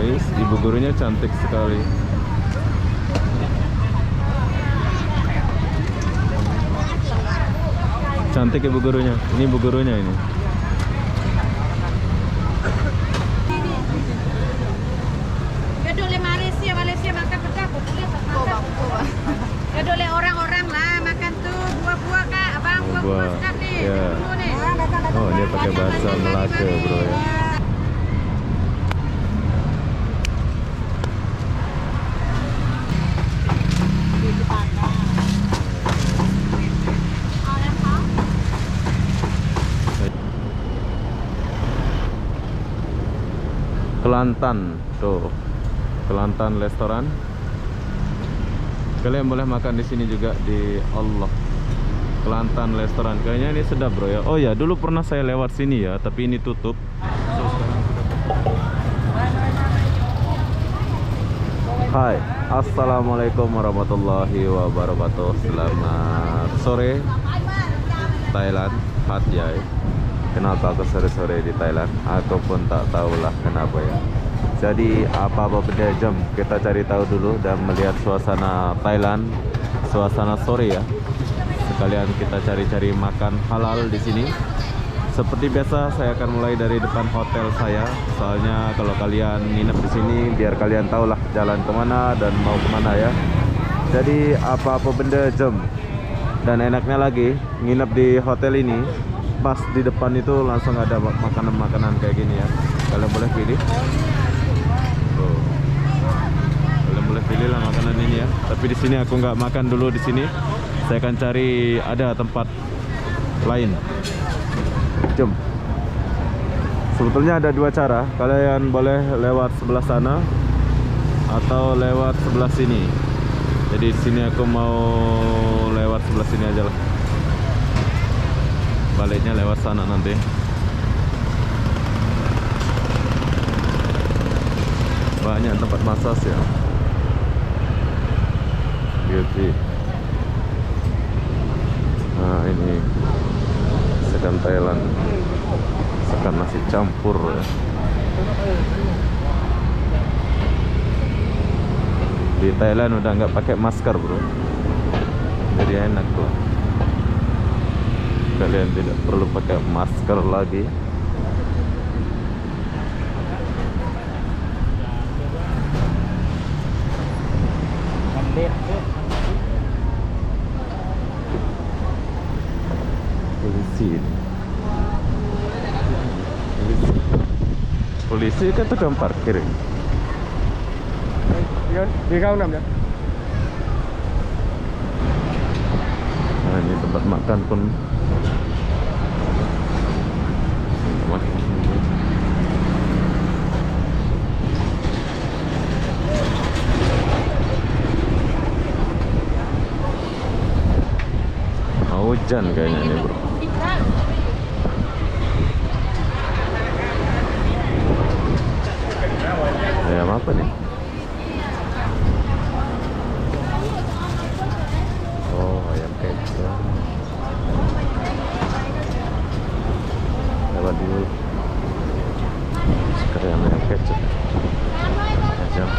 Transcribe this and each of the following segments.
Guys, ibu gurunya cantik sekali. Cantik ibu gurunya. Ini ibu gurunya ini. Kedole Malaysia, Malaysia makan berapa? Kedole orang-orang lah makan tuh buah-buah kak, abang buah-buah sedap nih. Ya. Dulu nih. Oh, dia pakai bahasa Melaka, bro ya. Kelantan, tuh Kelantan restoran. Kalian boleh makan di sini juga di Allah Kelantan restoran. Kayaknya ini sedap bro ya. Oh ya, dulu pernah saya lewat sini ya, tapi ini tutup. Hai, assalamualaikum warahmatullahi wabarakatuh. Selamat sore Thailand, Hat Yai. Kenapa aku sore-sore di Thailand? Aku pun tak tahulah kenapa ya. Jadi apa-apa benda jam kita cari tahu dulu dan melihat suasana Thailand, suasana sore ya. Sekalian kita cari-cari makan halal di sini. Seperti biasa saya akan mulai dari depan hotel saya. Soalnya kalau kalian nginep di sini biar kalian tahulah jalan kemana dan mau kemana ya. Jadi apa-apa benda jam. Dan enaknya lagi nginep di hotel ini, pas di depan itu langsung ada makanan-makanan kayak gini ya. Kalian boleh pilih. Tuh. Kalian boleh pilih lah makanan ini ya. Tapi di sini aku nggak makan dulu di sini. Saya akan cari ada tempat lain. Jom. Sebetulnya ada dua cara. Kalian boleh lewat sebelah sana atau lewat sebelah sini. Jadi di sini aku mau lewat sebelah sini aja lah. Baliknya lewat sana nanti. Banyak tempat massas ya. Beauty. Nah ini masakan Thailand, masakan nasi campur ya. Di Thailand udah nggak pakai masker bro, jadi enak tuh. Kalian tidak perlu pakai masker lagi. Polisi kan tukang parkir ya? Đi gao nằm ya. Nah ini tempat makan pun mau hujan kayaknya nih bro. Ayam apa nih? Oh, ayam kecap. Lewat dulu. Sekarang ayam kecap. Jam.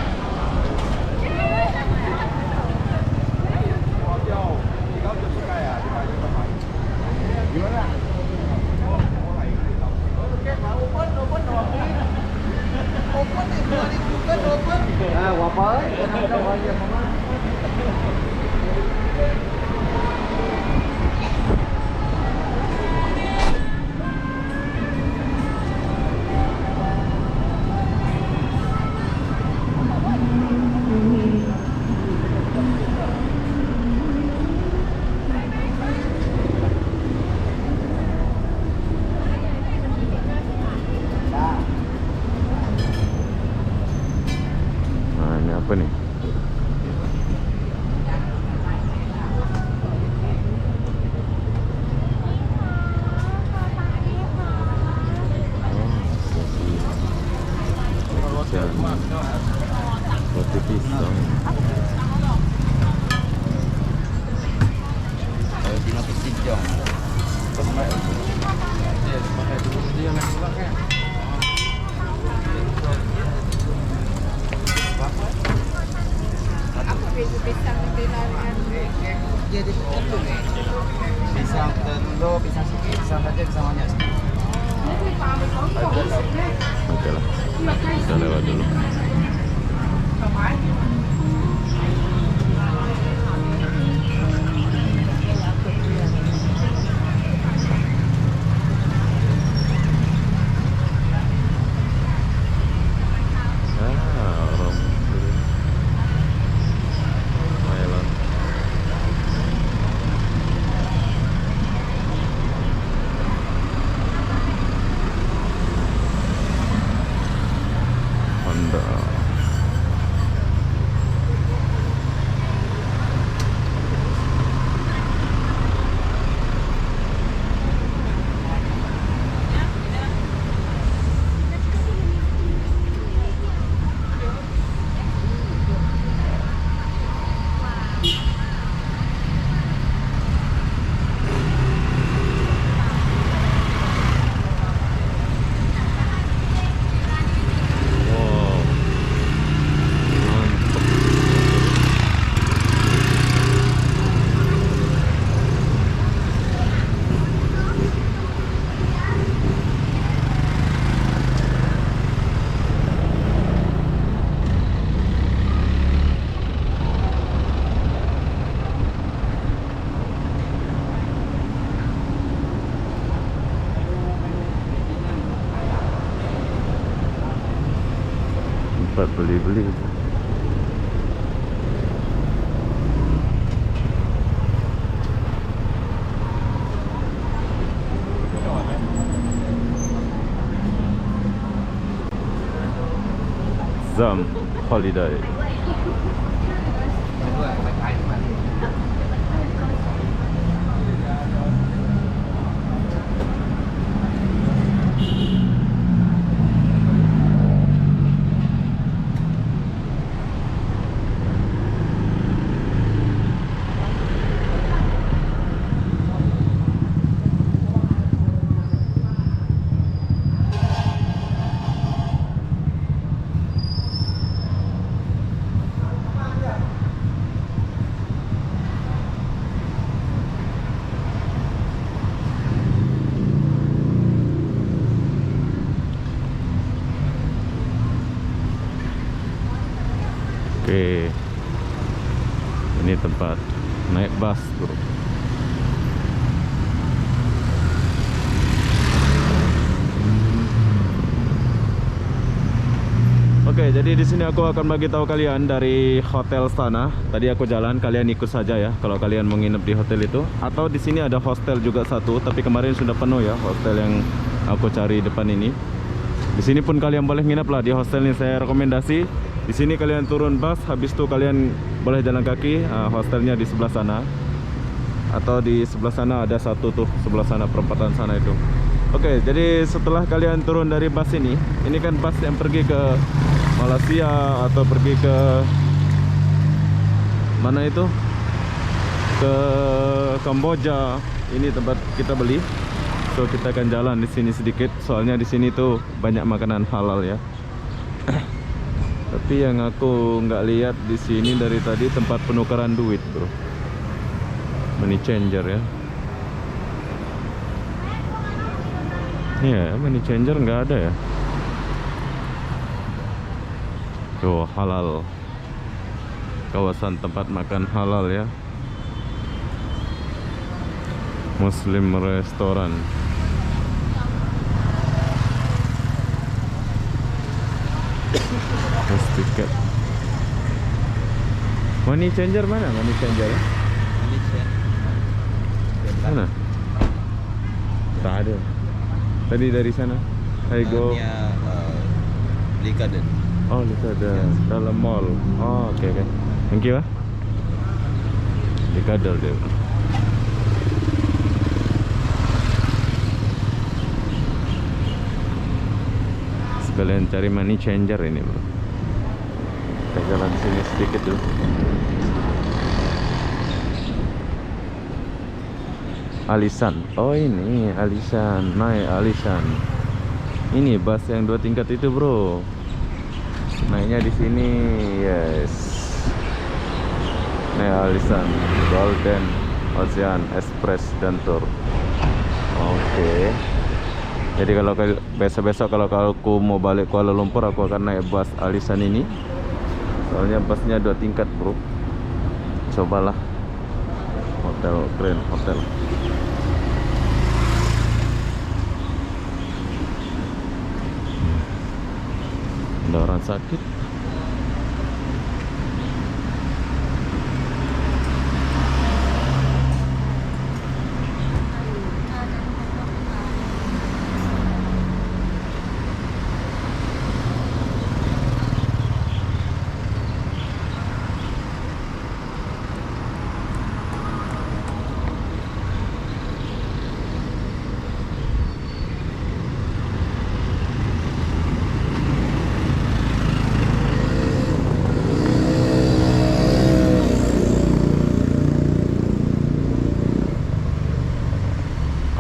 Nah ini apa nih? Roti pisang. pisang dengan Jadi telur nih. Pisang telur, pisang sedikit, pisang saja, pisang banyak sedikit. Oke lah, kita lewat dulu. Orang Thailand. Honda. Wow, mantap. Tempat beli-beli. Zam Holiday. Oke, ini tempat naik bus, bro. Oke, jadi di sini aku akan bagi tahu kalian dari hotel sana. Tadi aku jalan, kalian ikut saja ya. Kalau kalian mau nginep di hotel itu, atau di sini ada hostel juga satu, tapi kemarin sudah penuh ya hostel yang aku cari depan ini. Di sini pun kalian boleh nginep lah di hostel ini, saya rekomendasi. Di sini kalian turun bus, habis itu kalian boleh jalan kaki. Hostelnya di sebelah sana, atau di sebelah sana ada satu tuh, sebelah sana perempatan sana itu. Oke, jadi setelah kalian turun dari bus ini kan bus yang pergi ke Malaysia atau pergi ke mana itu, ke Kamboja. Ini tempat kita beli. So kita akan jalan di sini sedikit, soalnya di sini tuh banyak makanan halal ya. Tapi yang aku nggak lihat di sini dari tadi tempat penukaran duit, bro. Money changer ya. Iya, money changer nggak ada ya. Tuh halal, kawasan tempat makan halal ya, Muslim restoran. Tiket money changer mana? Money changer ya? Mana? Tak ada. Tadi dari sana. I go. Lee Garden. Oh, lihat ada dalam mall. Oh, oke. Thank you. Di kadal dia. Sekalian cari money changer ini, bro. Kita jalan sini sedikit dulu. Alisan. Oh, ini Alisan. Naik Alisan. Ini bus yang 2 tingkat itu, bro. Naiknya di sini, yes. Alisan Golden Ocean Express dan Tour. Oke. Jadi kalau besok-besok kalau aku mau balik Kuala Lumpur, aku akan naik bus Alisan ini. Soalnya busnya 2 tingkat, bro. Cobalah. Hotel Grand Hotel. Ada orang sakit.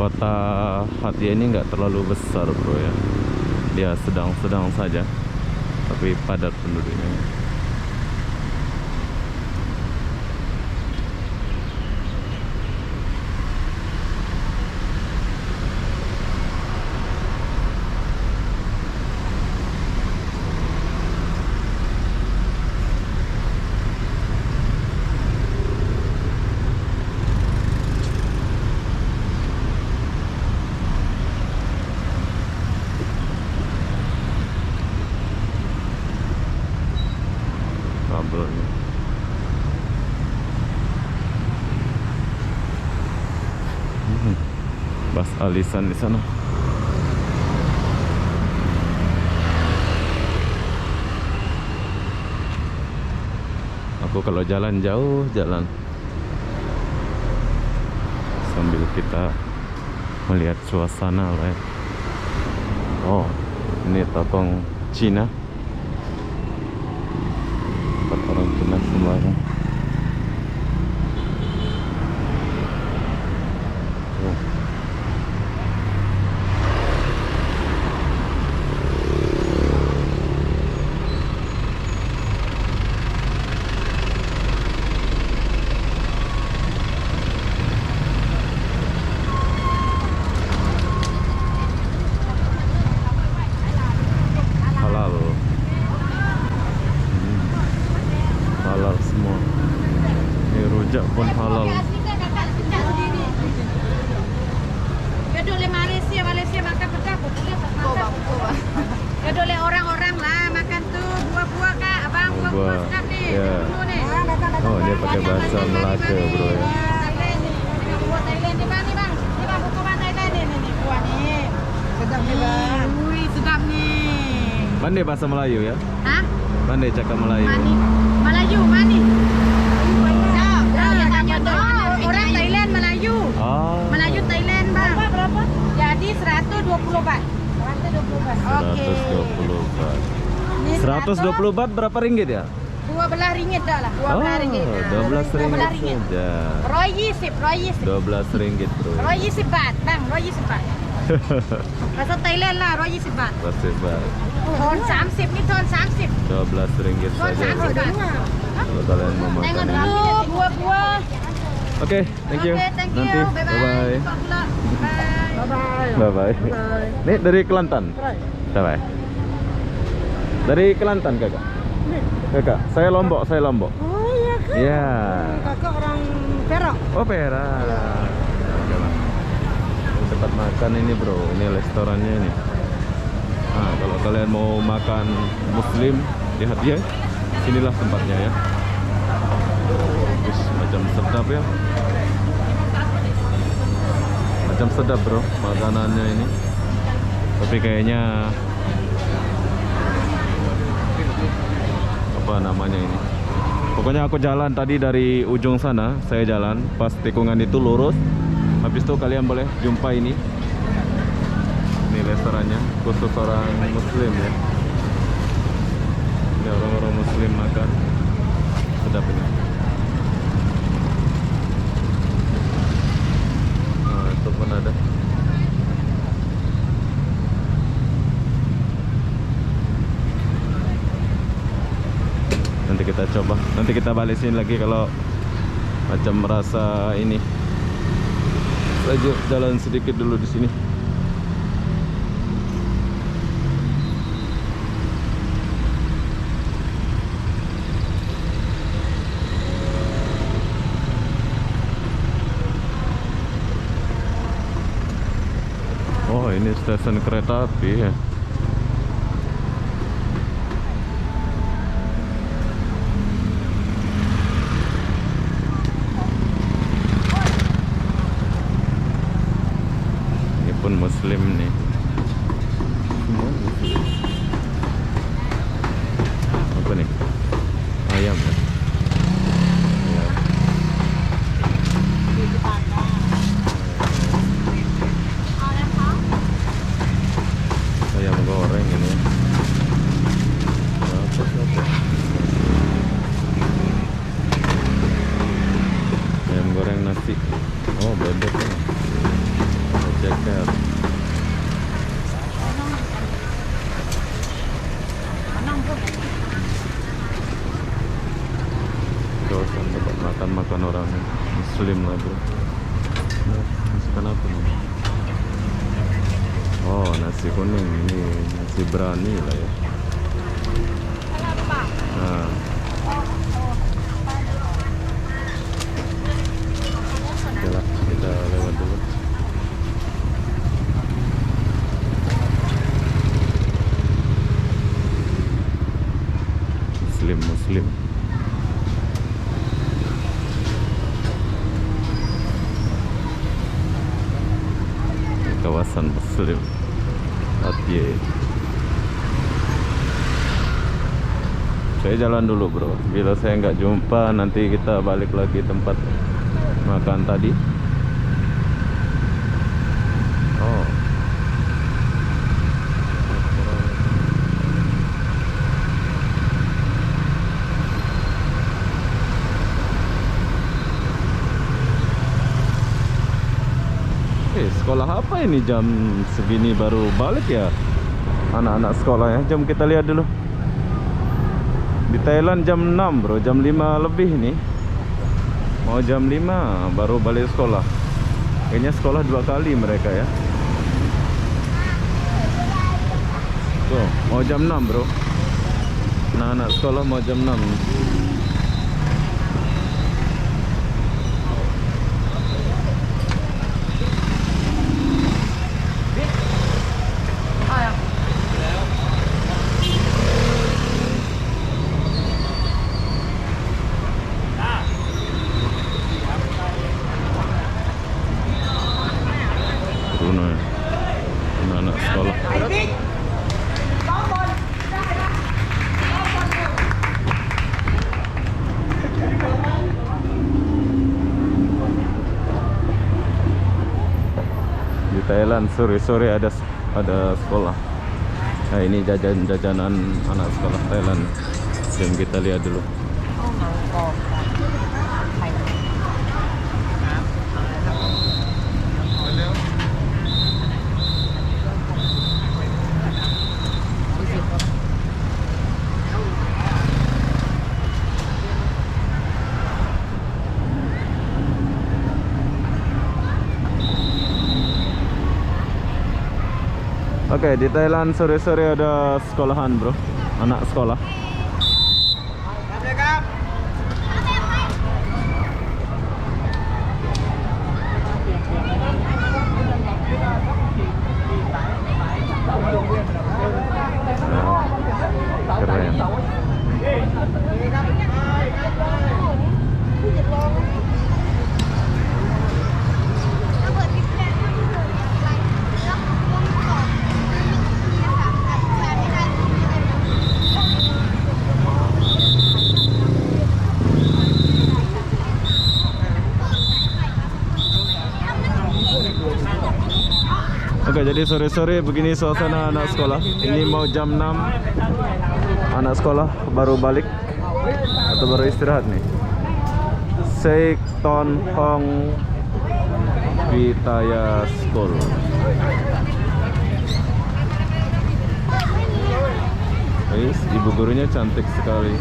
Kota Hatia ini nggak terlalu besar, bro ya. Dia sedang-sedang saja, tapi padat penduduknya. Kabelnya. Bus Alisan di sana. Aku kalau jalan jauh jalan sambil kita melihat suasana lah ya. Oh, ini tokong Cina. Orang Cina semuanya. Halal. Halal semua. Ini rujak pun halal. Ya dole Malaysia makan pedas boleh makan. Ya dole orang-orang lah makan tuh buah-buah kak, abang buah-buah sedap nih. Ya. Dulu nih. Oh, dia pakai bahasa Melaka, bro ya. Buah Thailand nih bang, Ini bang buah Thailand nih buah nih. Sedap nih bang. Wih sedap nih. Pandai bahasa Melayu ya? Hah? Pandai cakap Melayu. Melayu, mani. Orang Thailand Melayu. Oh. Melayu Thailand bang. Berapa? Jadi 120 baht. 120 baht. Oke. 120 baht. Ini 120 baht berapa ringgit ya? 12 ringgit dah lah. 12 ringgit. 12 ringgit saja. 120. 12 ringgit, bro. 120 baht bang, 120 baht. Bahasa Thailand lah 120 baht. 12 baht. Ton 30 ni ton 30. 12 ringgit Ton saja, bro. 30 baht. Kalau kalian mau makan Tengok ini. dulu buah-buah. Oke, thank you. Oke, thank you. Nanti, Bye-bye. bye-bye. Bye-bye. Bye-bye. Nih dari Kelantan. Bye-bye. Dari Kelantan, kakak. Kakak, saya Lombok. Oh iya kan? Iya. Kakak orang Perak. Oh, Perak. Oke lah. Tempat makan ini, bro. Ini restorannya ini. Nah, kalau kalian mau makan Muslim di Hatia, sinilah tempatnya ya. Wis, macam sedap ya. Macam sedap, bro, makanannya ini. Tapi kayaknya apa namanya ini? Pokoknya aku jalan tadi dari ujung sana, saya jalan pas tikungan itu lurus. Habis itu kalian boleh jumpa ini. Ini restorannya khusus orang Muslim ya. Ini orang-orang Muslim makan. Sedap ini. Nah, itu pun ada. Nanti kita coba. Nanti kita balik sini lagi kalau Macam merasa ini. Lanjut jalan sedikit dulu di sini. Oh, ini stasiun kereta api ya. Ini pun muslim nih. Semua muslim. Apa nih? Ayam ya? Ayam. Ayam goreng ini ya. Apa? Ayam goreng nasi. Oh, bebek ya. Ceker. Kawasan tempat makan orang muslim lah bro. Masakan apa nih? Oh, nasi kuning ini nasi berani lah ya. Nah. Oke lah, kita lewat dulu. Muslim. Kawasan muslim. Atye. Saya jalan dulu bro. Bila saya nggak jumpa, nanti kita balik lagi tempat makan tadi. Oh. Sekolah apa ini jam segini baru balik ya? Anak-anak sekolah ya. Jom kita lihat dulu. Di Thailand jam 6 bro, jam 5 lebih nih. Mau jam 5 baru balik sekolah. Kayaknya sekolah 2 kali mereka ya. Tuh, mau jam 6 bro. Anak-anak sekolah mau jam 6. Anak sekolah. Di Thailand sore-sore ada sekolah. Nah, ini jajanan anak sekolah Thailand. Jom kita lihat dulu. Oke, di Thailand sore-sore ada sekolahan bro, anak sekolah. Keren. Oke, jadi sore-sore begini suasana anak sekolah. Ini mau jam 6. Anak sekolah baru balik atau baru istirahat nih. Sek Ton Hong Vitaya School. Guys, ibu gurunya cantik sekali.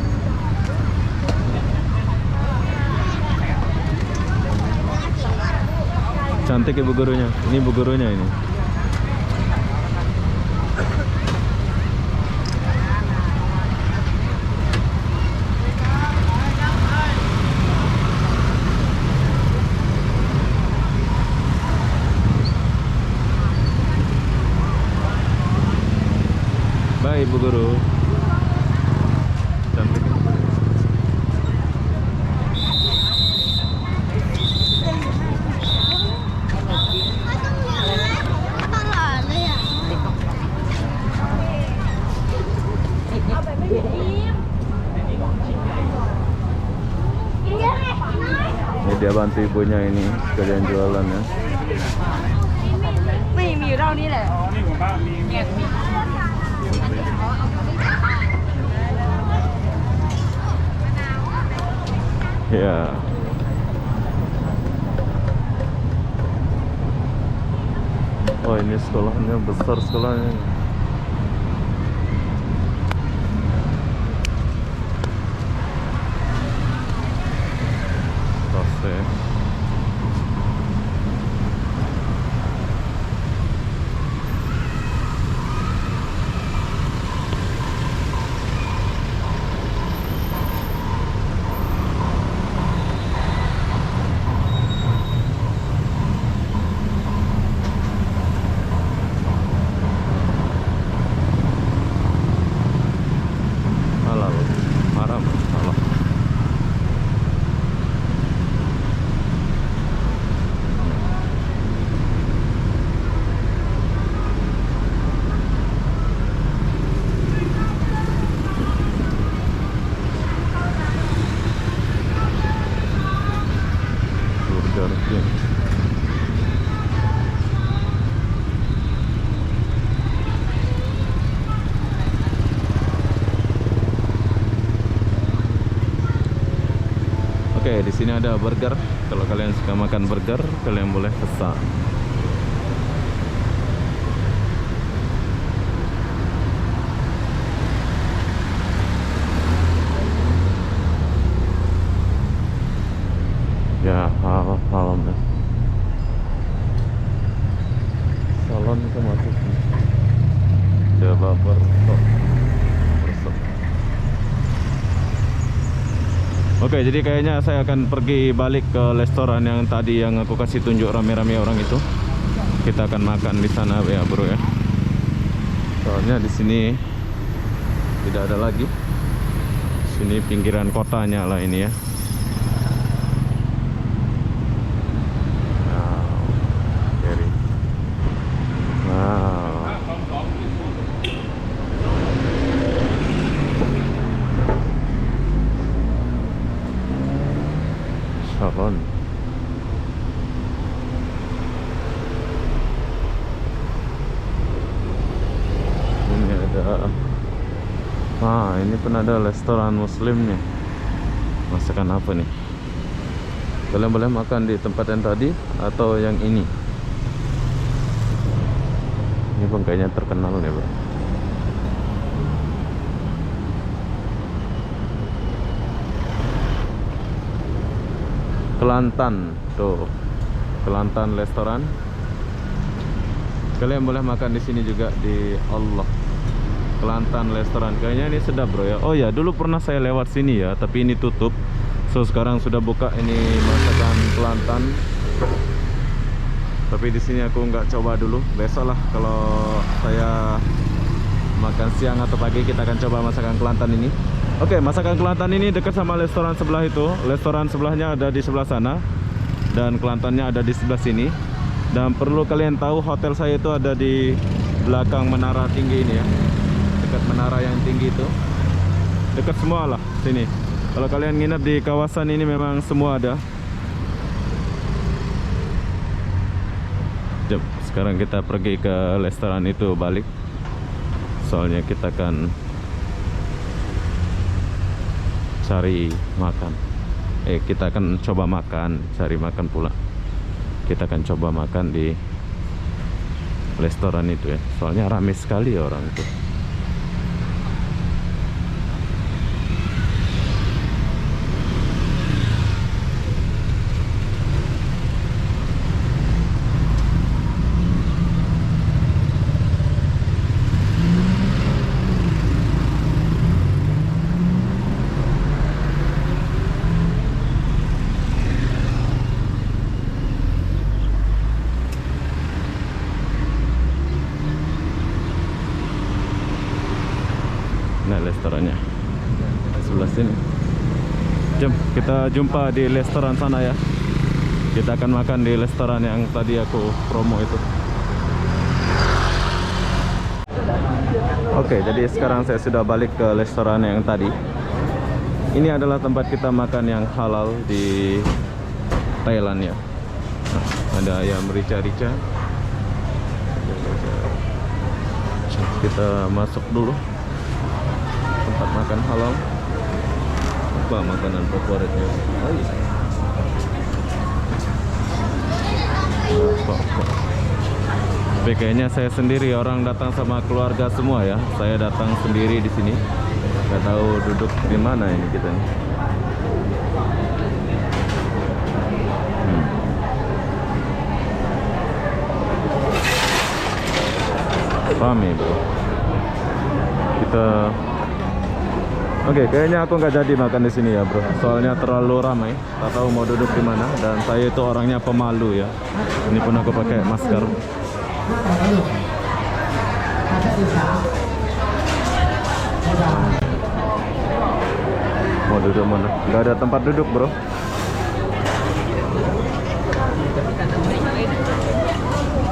Cantik ibu gurunya. Ini ibu gurunya ini. Bye ibu guru. Cantik. Ini dia bantu ibunya ini sekalian jualan ya. ไม่มีอยู่เท่านี้แหละ Ya. Oh ini sekolahnya besar sekolahnya. Kafe. Halal, haram, halal. Burger King. Oke, di sini ada burger. Kalau kalian suka makan burger, kalian boleh pesan. Ya, halal ya. Salon itu masuk nih. Coba bersop. Oke, jadi kayaknya saya akan pergi balik ke restoran yang tadi yang aku kasih tunjuk rame-rame orang itu. Kita akan makan di sana ya, bro ya. Soalnya di sini tidak ada lagi. Sini pinggiran kotanya lah ini ya. Salon. Ini ada. Ini pun ada restoran muslim nih. Masakan apa nih? Kalian boleh makan di tempat yang tadi atau yang ini. Ini pun kayaknya terkenal nih, bro. Kelantan tuh, Kelantan restoran. Kalian boleh makan di sini juga di Allah Kelantan restoran. Kayaknya ini sedap, bro ya. Oh ya, dulu pernah saya lewat sini ya, tapi ini tutup. So sekarang sudah buka ini masakan Kelantan. Tapi di sini aku nggak coba dulu. Besok lah kalau saya makan siang atau pagi kita akan coba masakan Kelantan ini. Oke, masakan Kelantan ini dekat sama restoran sebelah itu. Restoran sebelahnya ada di sebelah sana dan Kelantannya ada di sebelah sini. Dan perlu kalian tahu, hotel saya itu ada di belakang menara tinggi ini ya. Dekat menara yang tinggi itu. Dekat semua lah sini. Kalau kalian nginep di kawasan ini memang semua ada. Jom, sekarang kita pergi ke restoran itu balik. Soalnya kita akan cari makan. Kita akan coba makan, cari makan pula. Kita akan coba makan di restoran itu ya. Soalnya ramai sekali orang itu. sebelah sini. Jom kita jumpa di restoran sana ya. Kita akan makan di restoran yang tadi aku promo itu. Oke, jadi sekarang saya sudah balik ke restoran yang tadi. Ini adalah tempat kita makan yang halal di Thailand ya. Nah, ada ayam rica-rica. Kita masuk dulu tempat makan halal. Apa makanan favoritnya? Oh, iya. Tapi kayaknya saya sendiri, orang datang sama keluarga semua ya. Saya datang sendiri di sini. Nggak tahu duduk di mana ini kita nih. Rame bro. Kita Oke, kayaknya aku nggak jadi makan di sini ya bro. Soalnya terlalu ramai. Tak tahu mau duduk di mana. Dan saya itu orangnya pemalu ya. Ini pun aku pakai masker. Mau duduk mana? Nggak ada tempat duduk bro.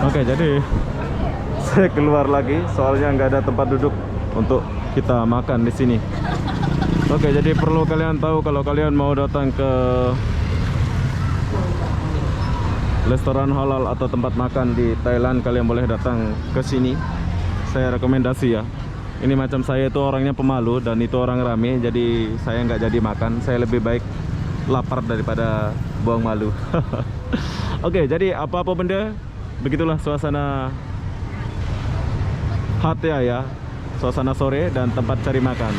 Oke, jadi saya keluar lagi. Soalnya nggak ada tempat duduk untuk kita makan di sini. Oke, jadi perlu kalian tahu kalau kalian mau datang ke restoran halal atau tempat makan di Thailand, kalian boleh datang ke sini. Saya rekomendasi ya. Ini macam saya itu orangnya pemalu dan itu orang rame, jadi saya nggak jadi makan. Saya lebih baik lapar daripada buang malu. Oke, jadi apa-apa benda, begitulah suasana Hatyai ya. Suasana sore dan tempat cari makan.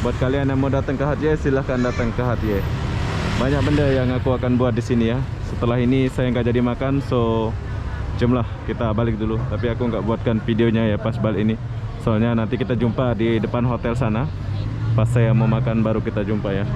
Buat kalian yang mau datang ke Hatyai, silahkan datang ke Hatyai. Banyak benda yang aku akan buat di sini ya. Setelah ini saya nggak jadi makan, so jomlah kita balik dulu. Tapi aku nggak buatkan videonya ya pas balik ini. Soalnya nanti kita jumpa di depan hotel sana. Pas saya mau makan baru kita jumpa ya.